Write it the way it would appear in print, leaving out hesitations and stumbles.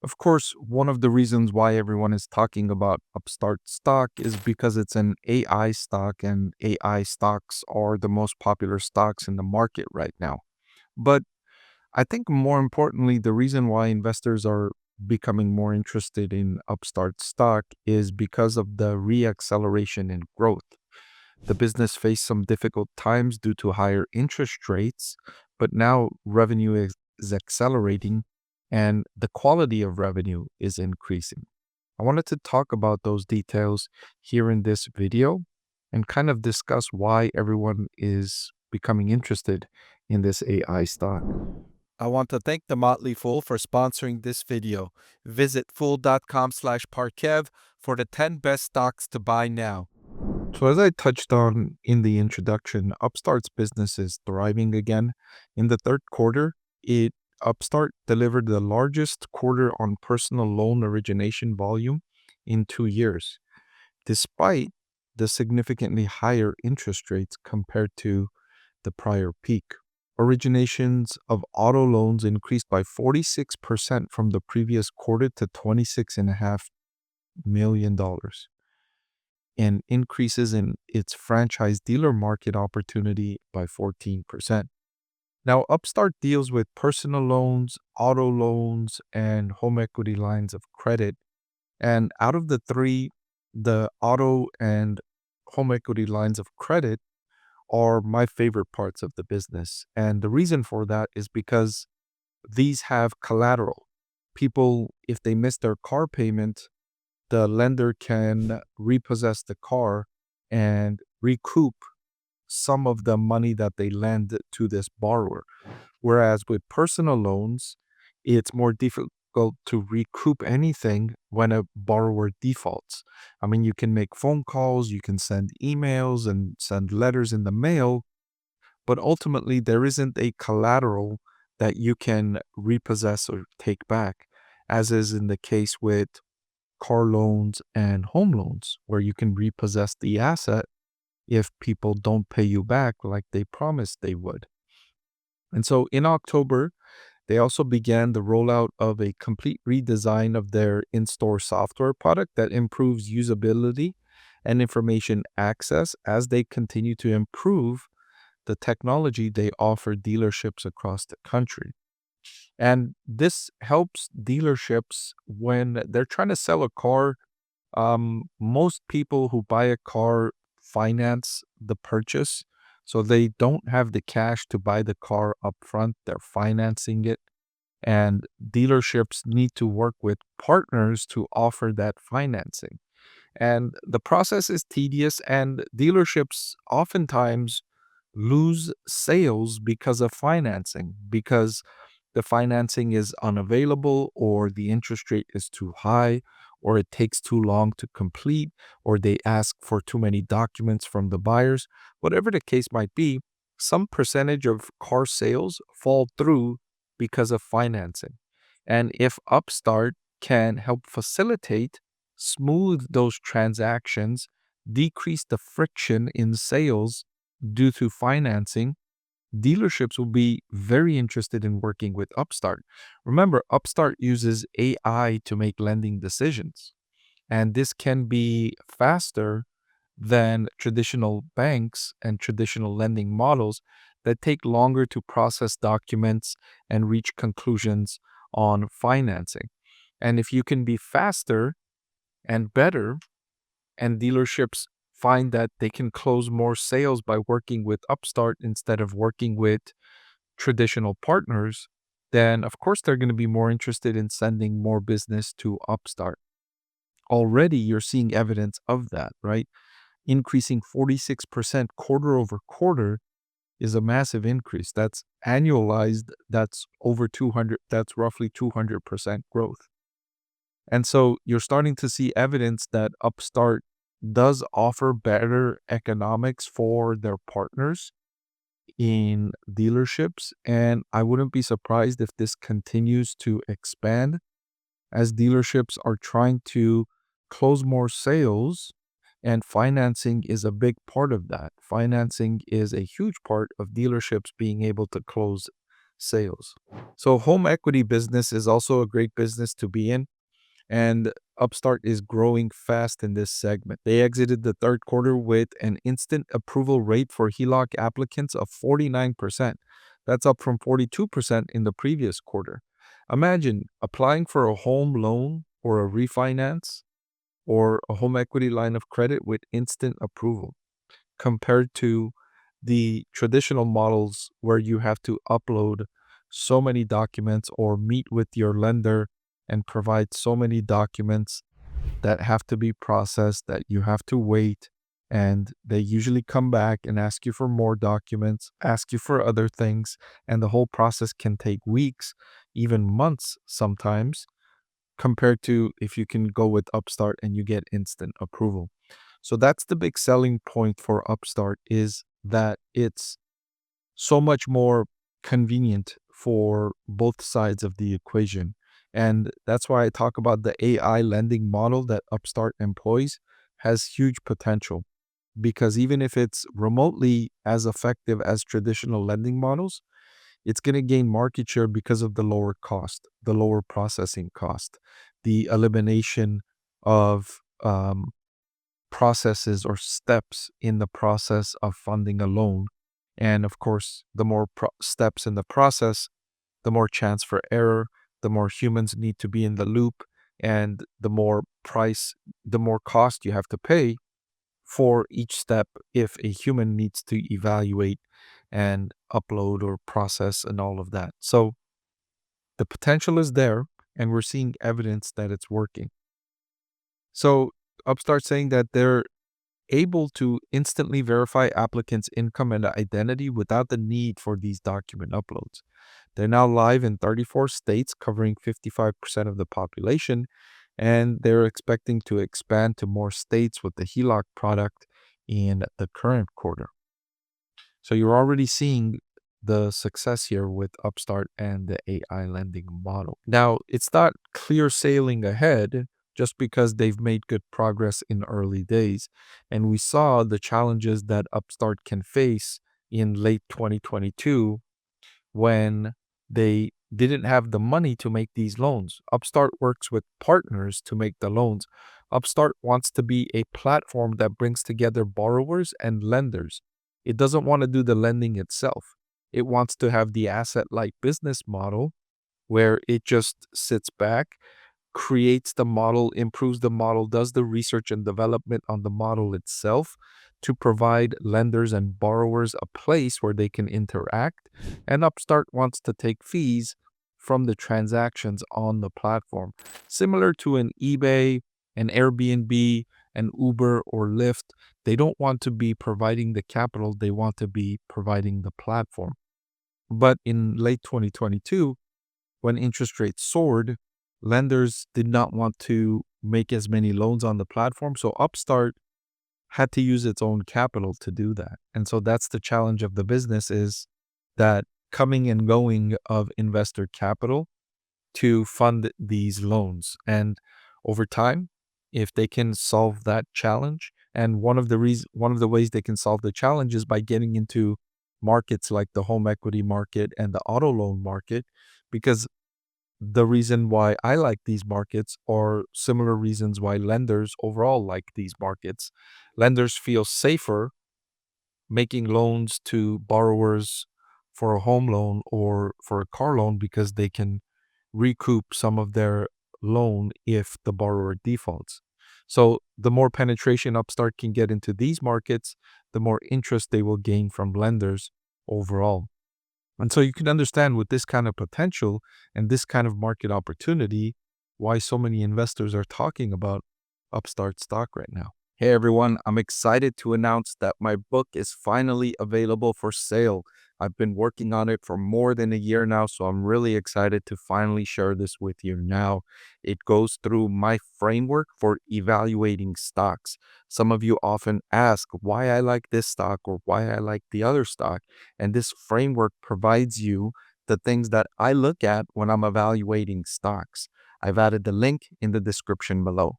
Of course, one of the reasons why everyone is talking about Upstart stock is because it's an AI stock, and AI stocks are the most popular stocks in the market right now. But I think more importantly, the reason why investors are becoming more interested in Upstart stock is because of the reacceleration in growth. The business faced some difficult times due to higher interest rates, but now revenue is accelerating and the quality of revenue is increasing. I wanted to talk about those details here in this video and kind of discuss why everyone is becoming interested in this AI stock. I want to thank the Motley Fool for sponsoring this video. Visit fool.com/Parkev for the 10 best stocks to buy now. So, as I touched on in the introduction, Upstart's business is thriving again. In the third quarter, Upstart delivered the largest quarter on personal loan origination volume in 2 years, despite the significantly higher interest rates compared to the prior peak. Originations of auto loans increased by 46% from the previous quarter to $26.5 million and increases in its franchise dealer market opportunity by 14%. Now, Upstart deals with personal loans, auto loans, and home equity lines of credit. And out of the three, the auto and home equity lines of credit are my favorite parts of the business. And the reason for that is because these have collateral. People, if they miss their car payment, the lender can repossess the car and recoup some of the money that they lend to this borrower. Whereas with personal loans, it's more difficult to recoup anything when a borrower defaults. I mean, you can make phone calls, you can send emails and send letters in the mail, but ultimately there isn't a collateral that you can repossess or take back, as is in the case with car loans and home loans, where you can repossess the asset if people don't pay you back like they promised they would. And so in October, they also began the rollout of a complete redesign of their in store software product that improves usability and information access as they continue to improve the technology they offer dealerships across the country. And this helps dealerships when they're trying to sell a car. Most people who buy a car finance the purchase, so they don't have the cash to buy the car up front. They're financing it, and dealerships need to work with partners to offer that financing. And the process is tedious, and dealerships oftentimes lose sales because of financing, because the financing is unavailable, or the interest rate is too high, or it takes too long to complete, or they ask for too many documents from the buyers. Whatever the case might be, some percentage of car sales fall through because of financing. And if Upstart can help facilitate, smooth those transactions, decrease the friction in sales due to financing, dealerships will be very interested in working with Upstart. Remember, Upstart uses AI to make lending decisions, and this can be faster than traditional banks and traditional lending models that take longer to process documents and reach conclusions on financing. And if you can be faster and better, and dealerships find that they can close more sales by working with Upstart instead of working with traditional partners, then of course they're going to be more interested in sending more business to Upstart. Already you're seeing evidence of that, right? Increasing 46% quarter over quarter is a massive increase. That's annualized, that's over 200, that's roughly 200% growth. And so you're starting to see evidence that Upstart does offer better economics for their partners in dealerships. And I wouldn't be surprised if this continues to expand as dealerships are trying to close more sales. And financing is a big part of that. Financing is a huge part of dealerships being able to close sales. So home equity business is also a great business to be in, and Upstart is growing fast in this segment. They exited the third quarter with an instant approval rate for HELOC applicants of 49%. That's up from 42% in the previous quarter. Imagine applying for a home loan or a refinance or a home equity line of credit with instant approval compared to the traditional models where you have to upload so many documents or meet with your lender and provide so many documents that have to be processed, that you have to wait. And they usually come back and ask you for more documents, ask you for other things. And the whole process can take weeks, even months sometimes, compared to if you can go with Upstart and you get instant approval. So that's the big selling point for Upstart, is that it's so much more convenient for both sides of the equation. And that's why I talk about the AI lending model that Upstart employs has huge potential, because even if it's remotely as effective as traditional lending models, it's going to gain market share because of the lower cost, the lower processing cost, the elimination of processes or steps in the process of funding a loan. And of course, the more steps in the process, the more chance for error, the more humans need to be in the loop, and the more cost you have to pay for each step if a human needs to evaluate and upload or process and all of that. So the potential is there, and we're seeing evidence that it's working. So Upstart saying that they're able to instantly verify applicants' income and identity without the need for these document uploads. They're now live in 34 states, covering 55% of the population, and they're expecting to expand to more states with the HELOC product in the current quarter. So you're already seeing the success here with Upstart and the AI lending model. Now, it's not clear sailing ahead just because they've made good progress in early days. And we saw the challenges that Upstart can face in late 2022 when they didn't have the money to make these loans. Upstart works with partners to make the loans. Upstart wants to be a platform that brings together borrowers and lenders. It doesn't want to do the lending itself. It wants to have the asset light business model where it just sits back, creates the model, improves the model, does the research and development on the model itself to provide lenders and borrowers a place where they can interact. And Upstart wants to take fees from the transactions on the platform, similar to an eBay, an Airbnb, an Uber, or Lyft. They don't want to be providing the capital, they want to be providing the platform. But in late 2022, when interest rates soared, lenders did not want to make as many loans on the platform. So Upstart had to use its own capital to do that. And so that's the challenge of the business, is that coming and going of investor capital to fund these loans. And over time, if they can solve that challenge, and one of the ways they can solve the challenge is by getting into markets like the home equity market and the auto loan market, because the reason why I like these markets are similar reasons why lenders overall like these markets. Lenders feel safer making loans to borrowers for a home loan or for a car loan because they can recoup some of their loan if the borrower defaults. So the more penetration Upstart can get into these markets, the more interest they will gain from lenders overall. And so you can understand, with this kind of potential and this kind of market opportunity, why so many investors are talking about Upstart stock right now. Hey everyone, I'm excited to announce that my book is finally available for sale. I've been working on it for more than a year now, so I'm really excited to finally share this with you now. It goes through my framework for evaluating stocks. Some of you often ask why I like this stock or why I like the other stock, and this framework provides you the things that I look at when I'm evaluating stocks. I've added the link in the description below.